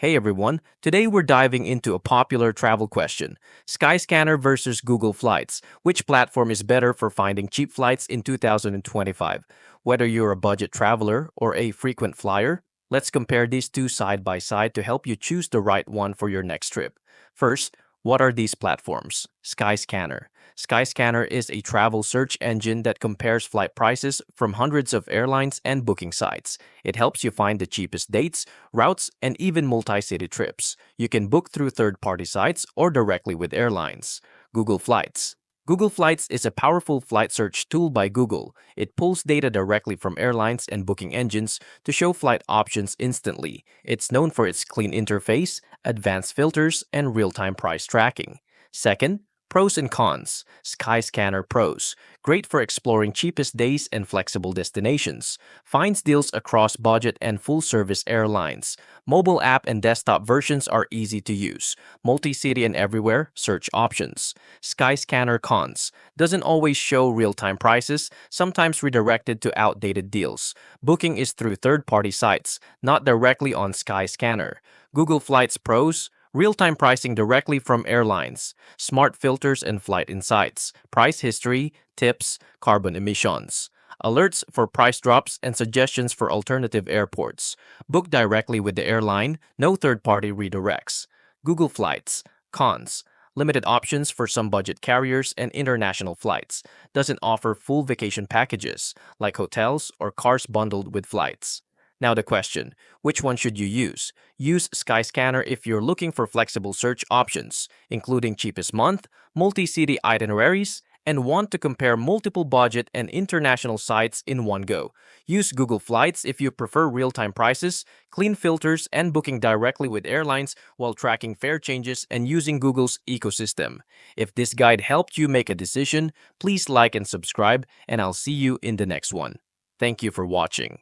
Hey everyone, today we're diving into a popular travel question: Skyscanner versus Google Flights. Which platform is better for finding cheap flights in 2025? Whether you're a budget traveler or a frequent flyer, let's compare these two side by side to help you choose the right one for your next trip. First, what are these platforms? Skyscanner. Skyscanner is a travel search engine that compares flight prices from hundreds of airlines and booking sites. It helps you find the cheapest dates, routes, and even multi-city trips. You can book through third-party sites or directly with airlines. Google Flights. Google Flights is a powerful flight search tool by Google. It pulls data directly from airlines and booking engines to show flight options instantly. It's known for its clean interface, advanced filters, and real-time price tracking. Second, pros and cons. Skyscanner Pros. Great for exploring cheapest days and flexible destinations. Finds deals across budget and full-service airlines. Mobile app and desktop versions are easy to use. Multi-city and everywhere search options. Skyscanner Cons. Doesn't always show real-time prices, sometimes redirected to outdated deals. Booking is through third-party sites, not directly on Skyscanner. Google Flights Pros. Real-time pricing directly from airlines, smart filters and flight insights, price history, tips, carbon emissions, alerts for price drops and suggestions for alternative airports. Book directly with the airline, no third-party redirects. Google Flights. Cons. Limited options for some budget carriers and international flights. Doesn't offer full vacation packages, like hotels or cars bundled with flights. Now the question, which one should you use? Use Skyscanner if you're looking for flexible search options, including cheapest month, multi-city itineraries, and want to compare multiple budget and international sites in one go. Use Google Flights if you prefer real-time prices, clean filters, and booking directly with airlines while tracking fare changes and using Google's ecosystem. If this guide helped you make a decision, please like and subscribe, and I'll see you in the next one. Thank you for watching.